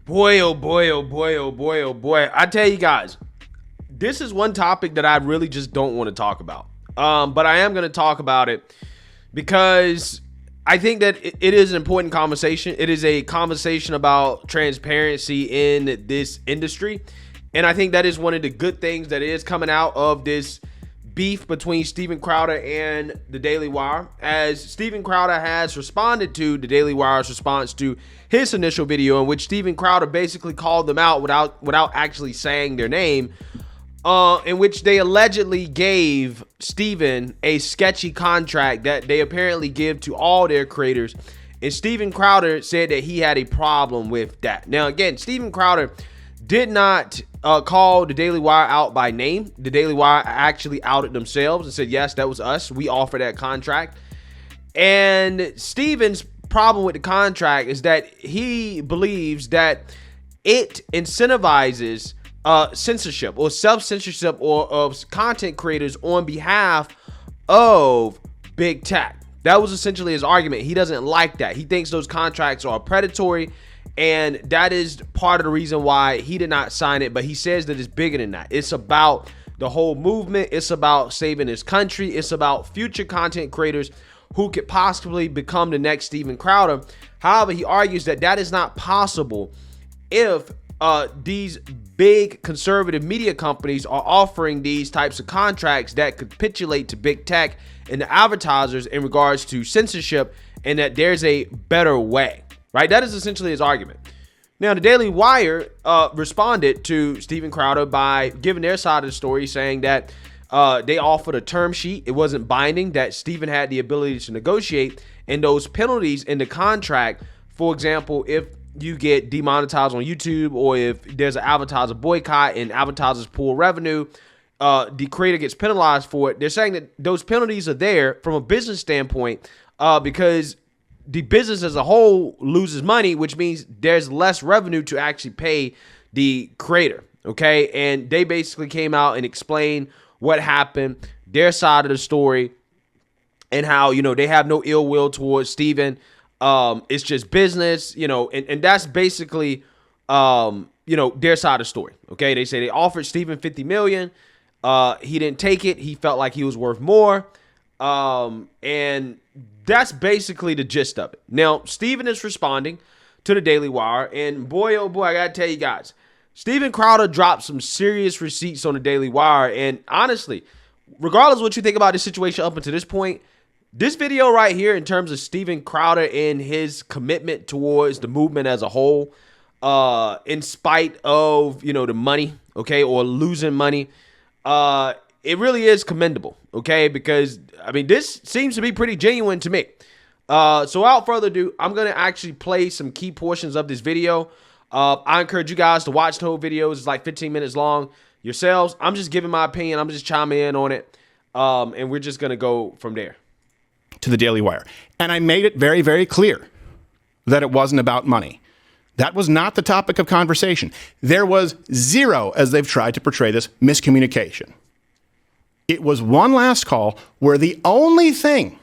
Boy, oh boy, oh boy, oh boy, oh boy. I tell you guys, this is one topic that I really just don't want to talk about. But I am going to talk about it because I think that it is an important conversation. It is a conversation about transparency in this industry. And I think that is one of the good things that is coming out of this beef between Steven Crowder and the Daily Wire, as Steven Crowder has responded to the Daily Wire's response to his initial video, in which Steven Crowder basically called them out without actually saying their name, in which they allegedly gave Steven a sketchy contract that they apparently give to all their creators. And Steven Crowder said that he had a problem with that. Now, again, Steven Crowder did not call the Daily Wire out by name. The Daily Wire actually outed themselves and said, yes, that was us. We offered that contract. And Steven's problem with the contract is that he believes that it incentivizes censorship or self-censorship or of content creators on behalf of big tech. That was essentially his argument. He doesn't like that. He thinks those contracts are predatory, and that is part of the reason why he did not sign it. But he says that it's bigger than that. It's about the whole movement. It's about saving his country. It's about future content creators who could possibly become the next Steven Crowder. However, he argues that that is not possible if these big conservative media companies are offering these types of contracts that capitulate to big tech and the advertisers in regards to censorship, and that there's a better way, right? That is essentially his argument. Now, the Daily Wire responded to Steven Crowder by giving their side of the story, saying that they offered a term sheet. It wasn't binding, that Steven had the ability to negotiate, and those penalties in the contract, for example, if you get demonetized on YouTube, or if there's an advertiser boycott and advertisers pull revenue, the creator gets penalized for it. They're saying that those penalties are there from a business standpoint because the business as a whole loses money, which means there's less revenue to actually pay the creator. Okay. And they basically came out and explained what happened, their side of the story, and how, they have no ill will towards Steven. It's just business, and that's basically, their side of the story. Okay. They say they offered Steven $50 million. He didn't take it. He felt like he was worth more. And that's basically the gist of it. Now, Steven is responding to the Daily Wire, and boy, oh boy, I gotta tell you guys, Steven Crowder dropped some serious receipts on the Daily Wire. And honestly, regardless of what you think about this situation up until this point, this video right here, in terms of Steven Crowder and his commitment towards the movement as a whole, in spite of, the money, okay, or losing money, it really is commendable, okay, because, this seems to be pretty genuine to me. So without further ado, I'm going to actually play some key portions of this video. I encourage you guys to watch the whole video. It's like 15 minutes long yourselves. I'm just giving my opinion. I'm just chiming in on it, and we're just going to go from there. To the Daily Wire. And I made it very, very clear that it wasn't about money. That was not the topic of conversation. There was zero, as they've tried to portray this, miscommunication. It was one last call where the only thing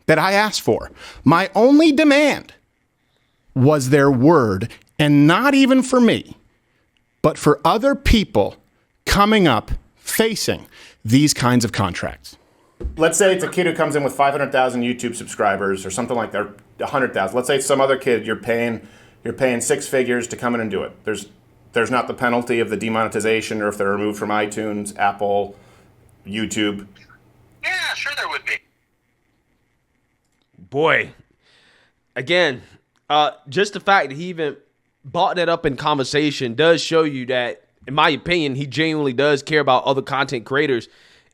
that I asked for, my only demand, was their word, and not even for me, but for other people coming up facing these kinds of contracts. Let's say it's a kid who comes in with 500,000 YouTube subscribers or something like that, 100,000. Let's say it's some other kid you're paying six figures to come in and do it. There's not the penalty of the demonetization, or if they're removed from iTunes, Apple, YouTube. Yeah, sure there would be. Boy, again, just the fact that he even brought that up in conversation does show you that, in my opinion, he genuinely does care about other content creators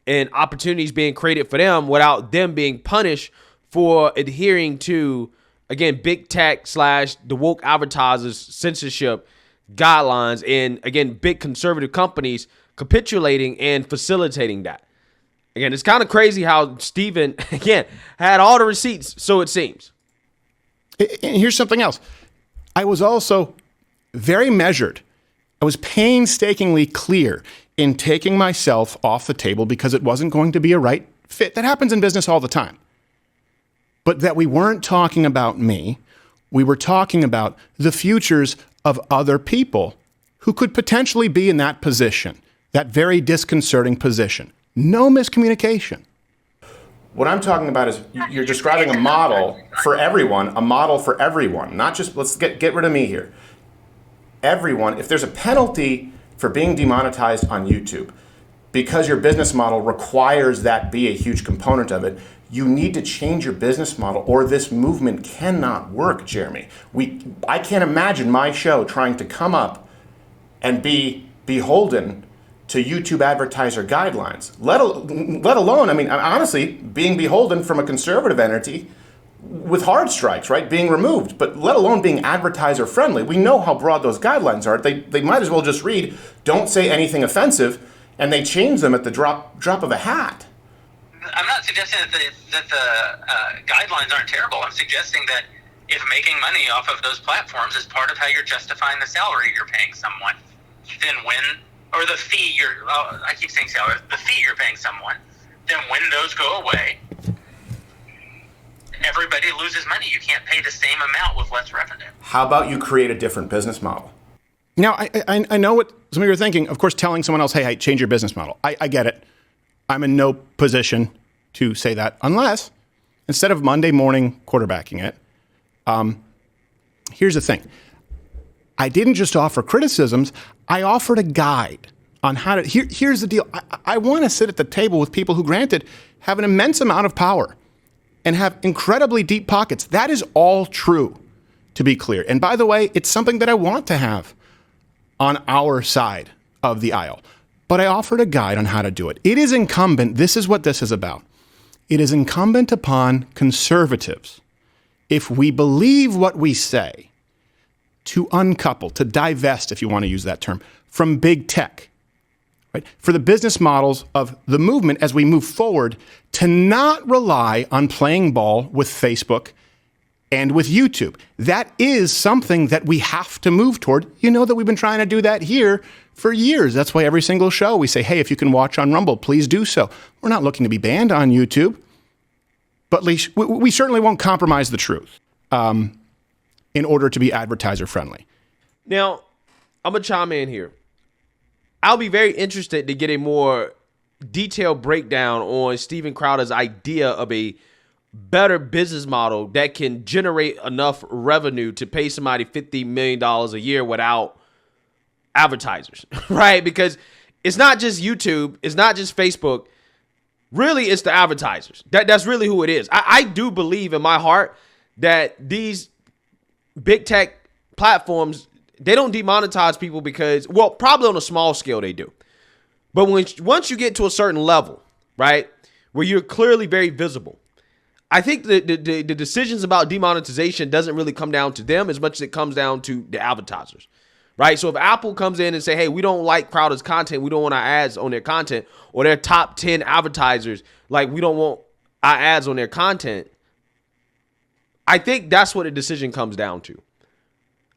and opportunities being created for them without them being punished for adhering to, again, big tech / the woke advertisers censorship guidelines, and, again, big conservative companies capitulating and facilitating that. Again, it's kind of crazy how Steven, again, had all the receipts, so it seems. And here's something else. I was also very measured. I was painstakingly clear in taking myself off the table because it wasn't going to be a right fit. That happens in business all the time. But that we weren't talking about me. We were talking about the futures of other people who could potentially be in that position, that very disconcerting position. No miscommunication. What I'm talking about is you're describing a model for everyone, not just, let's get rid of me here. Everyone, if there's a penalty for being demonetized on YouTube, because your business model requires that be a huge component of it, you need to change your business model or this movement cannot work, Jeremy. I can't imagine my show trying to come up and be beholden to YouTube advertiser guidelines, let alone, I mean, honestly, being beholden from a conservative entity with hard strikes, right, being removed, but let alone being advertiser friendly. We know how broad those guidelines are. They might as well just read, don't say anything offensive, and they change them at the drop of a hat. I'm not suggesting that the guidelines aren't terrible. I'm suggesting that if making money off of those platforms is part of how you're justifying the salary you're paying someone, then or the fee I keep saying salary, the fee you're paying someone, then when those go away, everybody loses money. You can't pay the same amount with less revenue. How about you create a different business model? Now, I know what some of you are thinking. Of course, telling someone else, hey, change your business model. I get it. I'm in no position to say that unless, instead of Monday morning quarterbacking it, here's the thing. I didn't just offer criticisms. I offered a guide on how to, here's the deal. I want to sit at the table with people who, granted, have an immense amount of power and have incredibly deep pockets. That is all true, to be clear. And by the way, it's something that I want to have on our side of the aisle. But I offered a guide on how to do it. It is incumbent, this is what this is about. It is incumbent upon conservatives, if we believe what we say, to uncouple, to divest, if you want to use that term, from big tech, right? For the business models of the movement as we move forward, to not rely on playing ball with Facebook and with YouTube. That is something that we have to move toward. You know that we've been trying to do that here for years. That's why every single show we say, hey, if you can watch on Rumble, please do so. We're not looking to be banned on YouTube, but at least we certainly won't compromise the truth in order to be advertiser friendly. Now, I'm going to chime in here. I'll be very interested to get a more detailed breakdown on Steven Crowder's idea of a better business model that can generate enough revenue to pay somebody $50 million a year without advertisers, right? Because it's not just YouTube, it's not just Facebook. Really, it's the advertisers. That's really who it is. I do believe in my heart that these big tech platforms, they don't demonetize people because, well, probably on a small scale they do. But once you get to a certain level, right, where you're clearly very visible, I think the decisions about demonetization doesn't really come down to them as much as it comes down to the advertisers, right? So if Apple comes in and say, hey, we don't like Crowder's content, we don't want our ads on their content, or their top 10 advertisers, like we don't want our ads on their content, I think that's what the decision comes down to.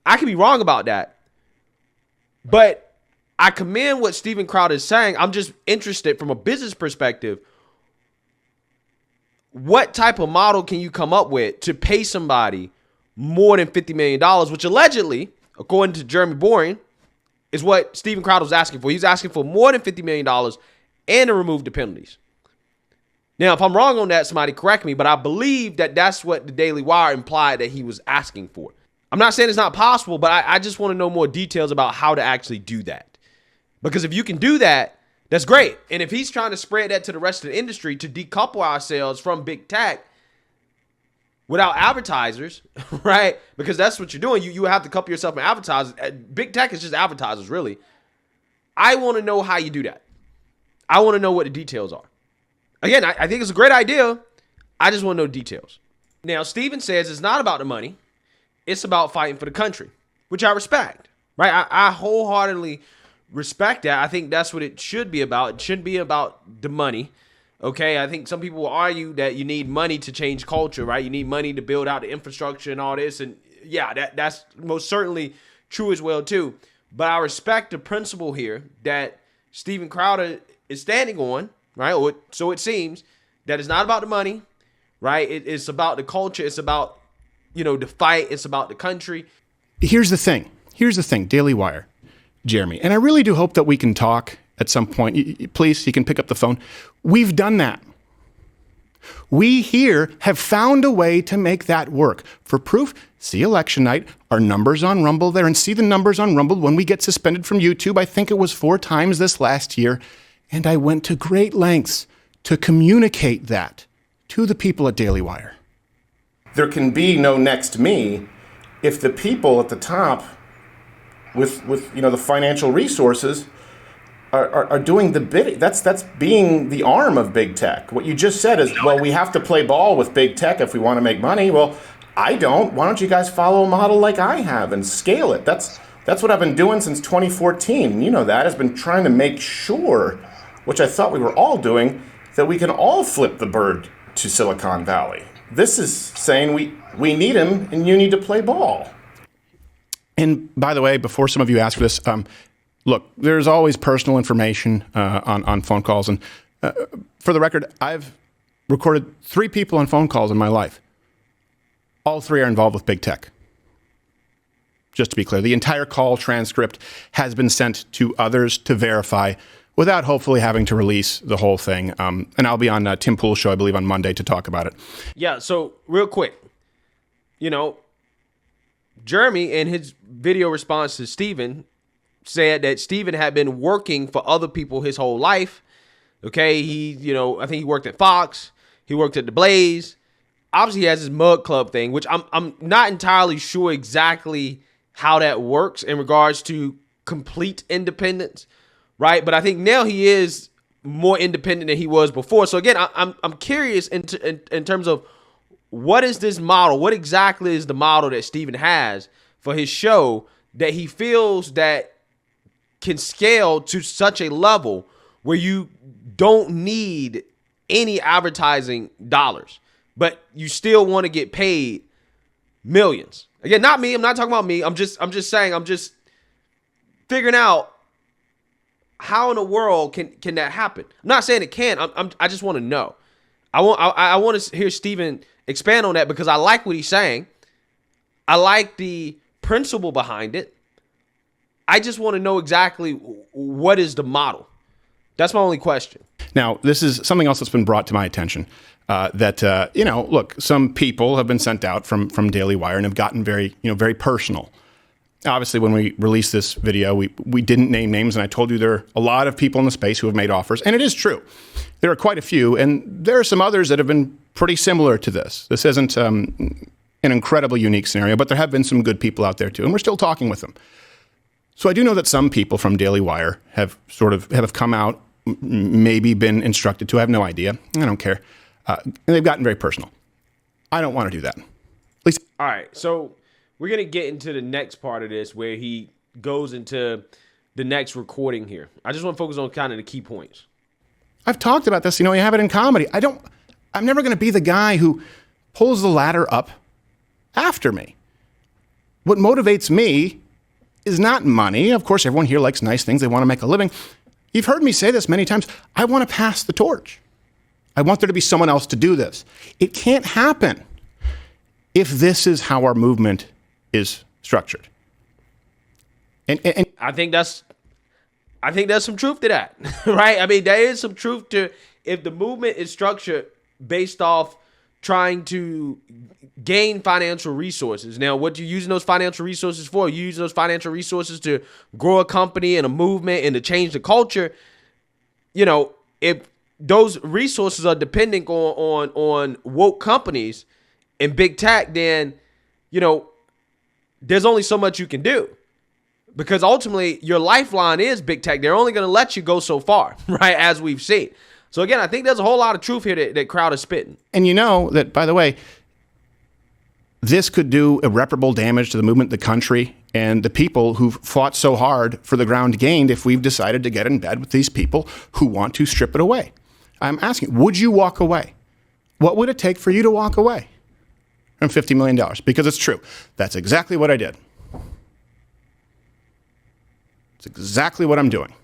I could be wrong about that, but I commend what Steven Crowder is saying. I'm just interested from a business perspective. What type of model can you come up with to pay somebody more than $50 million, which allegedly, according to Jeremy Boring, is what Steven Crowder was asking for. He's asking for more than $50 million and to remove the penalties. Now, if I'm wrong on that, somebody correct me, but I believe that that's what the Daily Wire implied that he was asking for. I'm not saying it's not possible, but I just want to know more details about how to actually do that. Because if you can do that, that's great. And if he's trying to spread that to the rest of the industry to decouple ourselves from big tech without advertisers, right? Because that's what you're doing. You have to couple yourself from advertisers. Big tech is just advertisers, really. I want to know how you do that. I want to know what the details are. Again, I think it's a great idea. I just want to know details. Now, Steven says it's not about the money. It's about fighting for the country, which I respect, right? I wholeheartedly respect that. I think that's what it should be about. It shouldn't be about the money, okay? I think some people will argue that you need money to change culture, right? You need money to build out the infrastructure and all this. And yeah, that's most certainly true as well, too. But I respect the principle here that Steven Crowder is standing on, right? Or so it seems, that it's not about the money, right? It's about the culture. It's about, the fight. It's about the country. Here's the thing. Here's the thing, Daily Wire, Jeremy, and I really do hope that we can talk at some point. Please, you can pick up the phone. We've done that. We here have found a way to make that work. For proof, see election night, our numbers on Rumble there, and see the numbers on Rumble when we get suspended from YouTube. I think it was 4 times this last year. And I went to great lengths to communicate that to the people at Daily Wire. There can be no next me if the people at the top with the financial resources are doing the bidding. That's being the arm of big tech. What you just said is, well, we have to play ball with big tech if we want to make money. Well, I don't. Why don't you guys follow a model like I have and scale it? That's what I've been doing since 2014. You know that. Has been trying to make sure, which I thought we were all doing, that we can all flip the bird to Silicon Valley. This is saying we need him and you need to play ball. And by the way, before some of you ask for this, look, there's always personal information on phone calls. And for the record, I've recorded 3 people on phone calls in my life. All 3 are involved with big tech. Just to be clear, the entire call transcript has been sent to others to verify without hopefully having to release the whole thing. And I'll be on Tim Pool's show, I believe, on Monday to talk about it. Yeah, so real quick, Jeremy, in his video response to Steven, said that Steven had been working for other people his whole life. Okay, I think he worked at Fox. He worked at The Blaze. Obviously, he has his Mug Club thing, which I'm not entirely sure exactly how that works in regards to complete independence, right? But I think now he is more independent than he was before. So again, I'm curious in terms of what is this model? What exactly is the model that Steven has for his show that he feels that can scale to such a level where you don't need any advertising dollars, but you still want to get paid millions? Again, not me. I'm not talking about me. I'm just saying, I'm just figuring out how in the world can that happen. I'm not saying it can. I just want to know. I want to hear Steven expand on that because I like what he's saying. I like the principle behind it. I just want to know exactly what is the model. That's my only question. Now, this is something else that's been brought to my attention. Look, some people have been sent out from Daily Wire and have gotten very personal. Obviously, when we released this video, we didn't name names, and I told you there are a lot of people in the space who have made offers, and it is true. There are quite a few, and there are some others that have been pretty similar to this. This isn't an incredibly unique scenario, but there have been some good people out there too, and we're still talking with them. So I do know that some people from Daily Wire have come out, maybe been instructed to. I have no idea. I don't care. And they've gotten very personal. I don't want to do that. At least. All right. So we're going to get into the next part of this where he goes into the next recording here. I just want to focus on kind of the key points. I've talked about this. You have it in comedy. I'm never going to be the guy who pulls the ladder up after me. What motivates me is not money. Of course, everyone here likes nice things. They want to make a living. You've heard me say this many times. I want to pass the torch. I want there to be someone else to do this. It can't happen if this is how our movement is structured. And I think there's some truth to that, right? I mean, there is some truth to if the movement is structured based off trying to gain financial resources. Now, what you're using those financial resources for, you use those financial resources to grow a company and a movement and to change the culture. If those resources are dependent on woke companies and big tech, then, there's only so much you can do. Because ultimately, your lifeline is big tech. They're only going to let you go so far, right, as we've seen. So again, I think there's a whole lot of truth here that crowd is spitting. And that, by the way, this could do irreparable damage to the movement, the country, and the people who've fought so hard for the ground gained if we've decided to get in bed with these people who want to strip it away. I'm asking, would you walk away? What would it take for you to walk away from $50 million? Because it's true. That's exactly what I did. It's exactly what I'm doing.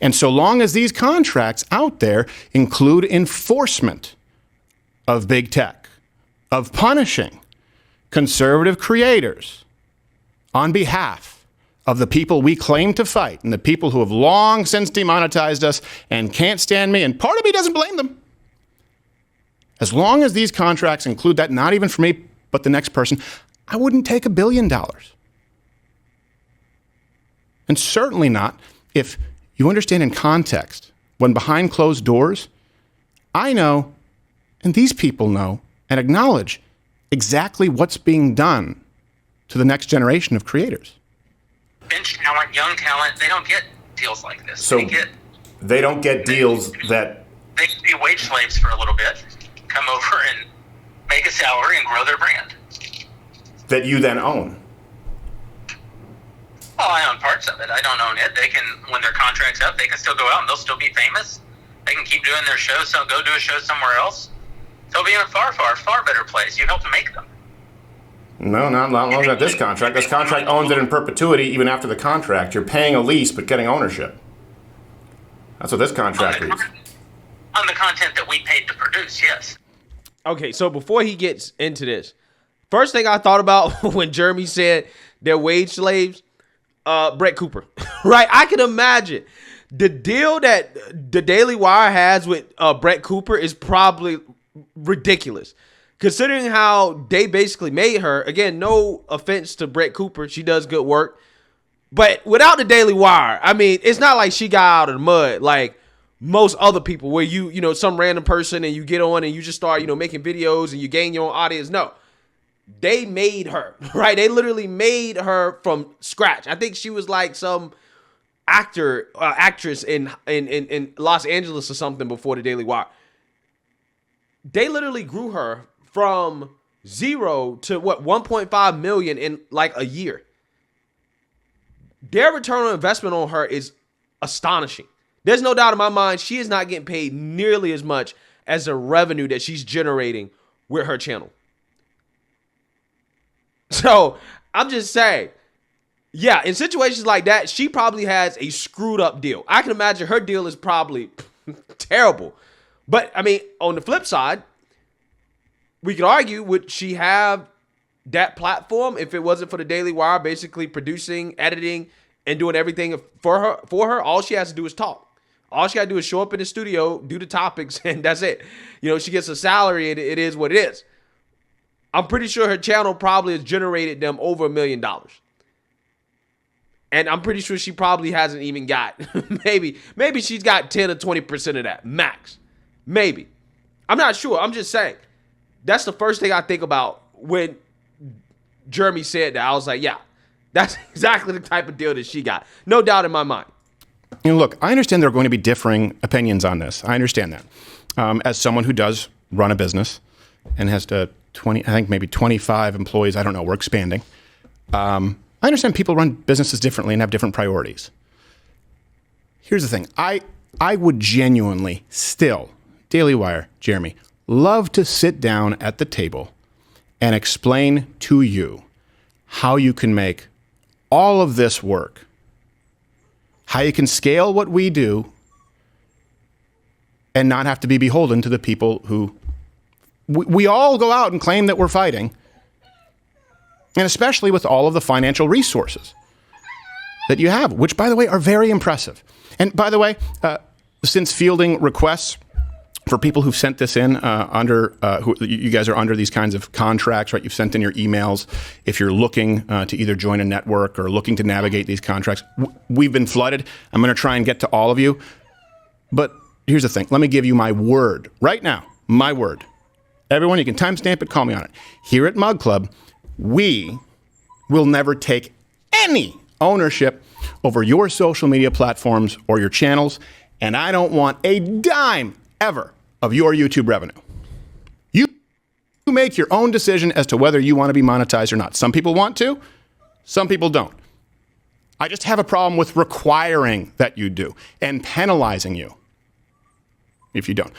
And so long as these contracts out there include enforcement of big tech, of punishing conservative creators on behalf of the people we claim to fight and the people who have long since demonetized us and can't stand me, and part of me doesn't blame them. As long as these contracts include that, not even for me, but the next person, I wouldn't take $1 billion. And certainly not if you understand in context, when behind closed doors, I know, and these people know, and acknowledge exactly what's being done to the next generation of creators. Bench talent, young talent, they don't get deals like this. So they don't get deals that... They can be wage slaves for a little bit, come over and make a salary and grow their brand. That you then own. Well, I own parts of it. I don't own it. They can, when their contract's up, they can still go out and they'll still be famous. They can keep doing their shows, so go do a show somewhere else. They'll be in a far, far, far better place. You helped make them. No, not long as this contract. This contract owns it in perpetuity even after the contract. You're paying a lease but getting ownership. That's what this contract reads. On the content that we paid to produce, yes. Okay, so before he gets into this, first thing I thought about when Jeremy said they're wage slaves, Brett Cooper, right? I can imagine the deal that the Daily Wire has with Brett Cooper is probably ridiculous, considering how they basically made her. Again, no offense to Brett Cooper, she does good work, but without the Daily Wire, I mean, it's not like she got out of the mud like most other people, where you know, some random person and you get on and you just start, you know, making videos and you gain your own audience. No. They made her, right? They literally made her from scratch. I think she was like some actress in Los Angeles or something before the Daily Wire. They literally grew her from 0 to 1.5 million in like a year. Their return on investment on her is astonishing. There's no doubt in my mind she is not getting paid nearly as much as the revenue that she's generating with her channel. So I'm just saying, yeah, in situations like that, she probably has a screwed up deal. I can imagine her deal is probably terrible. But I mean, on the flip side, we could argue, would she have that platform if it wasn't for the Daily Wire basically producing, editing, and doing everything for her? All she has to do is talk. All she got to do is show up in the studio, do the topics, and that's it. You know, she gets a salary, and it is what it is. I'm pretty sure her channel probably has generated them over $1 million. And I'm pretty sure she probably hasn't even got, maybe she's got 10 or 20% of that, max. Maybe. I'm not sure. I'm just saying. That's the first thing I think about when Jeremy said that. I was like, yeah, that's exactly the type of deal that she got. No doubt in my mind. You know, look, I understand there are going to be differing opinions on this. I understand that. As someone who does run a business and has to 20, I think maybe 25 employees. I don't know. We're expanding. I understand people run businesses differently and have different priorities. Here's the thing. I would genuinely still, Daily Wire, Jeremy, love to sit down at the table and explain to you how you can make all of this work, how you can scale what we do and not have to be beholden to the people who we all go out and claim that we're fighting, and especially with all of the financial resources that you have, which, by the way, are very impressive. And by the way, since fielding requests for people who've sent this in who you guys are under these kinds of contracts, right? You've sent in your emails. If you're looking to either join a network or looking to navigate these contracts, we've been flooded. I'm going to try and get to all of you. But here's the thing. Let me give you my word right now. My word. Everyone, you can timestamp it, call me on it. Here at Mug Club, we will never take any ownership over your social media platforms or your channels, and I don't want a dime ever of your YouTube revenue. You make your own decision as to whether you want to be monetized or not. Some people want to, some people don't. I just have a problem with requiring that you do and penalizing you if you don't.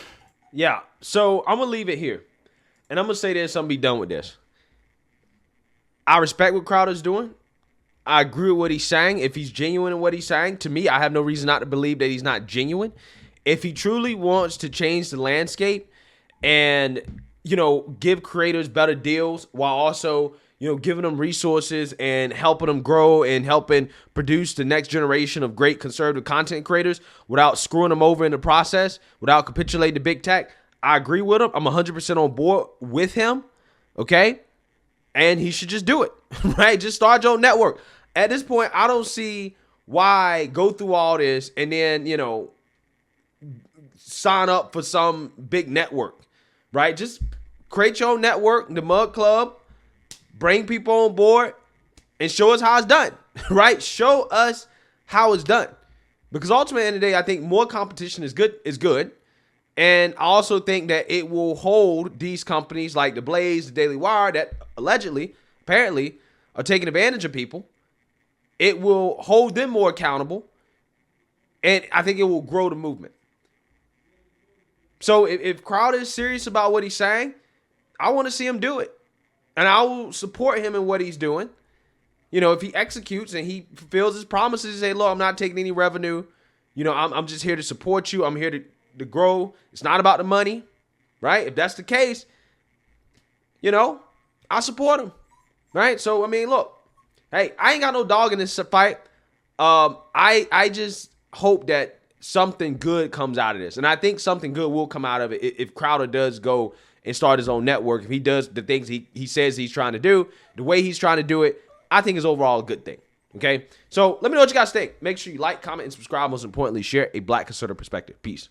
Yeah, so I'm going to leave it here. And I'm going to say this, I'm going to be done with this. I respect what Crowder's doing. I agree with what he's saying. If he's genuine in what he's saying, to me, I have no reason not to believe that he's not genuine. If he truly wants to change the landscape and, you know, give creators better deals while also, giving them resources and helping them grow and helping produce the next generation of great conservative content creators without screwing them over in the process, without capitulating to big tech. I agree with him. I'm 100% on board with him, okay? And he should just do it, right? Just start your own network. At this point, I don't see why go through all this and then, sign up for some big network, right? Just create your own network, the Mug Club, bring people on board, and show us how it's done, right? Show us how it's done. Because ultimately, at the end of the day, I think more competition is good. And I also think that it will hold these companies like The Blaze, The Daily Wire, that apparently, are taking advantage of people. It will hold them more accountable. And I think it will grow the movement. So if Crowder is serious about what he's saying, I want to see him do it. And I will support him in what he's doing. If he executes and he fulfills his promises, say, look, I'm not taking any revenue. I'm just here to support you. I'm here to grow. It's not about the money, right? If that's the case, I support him, right? So, look, hey, I ain't got no dog in this fight. I just hope that something good comes out of this. And I think something good will come out of it if Crowder does go and start his own network. If he does the things he says he's trying to do, the way he's trying to do it, I think is overall a good thing. Okay? So let me know what you guys think. Make sure you like, comment, and subscribe. Most importantly, share a Black conservative perspective. Peace.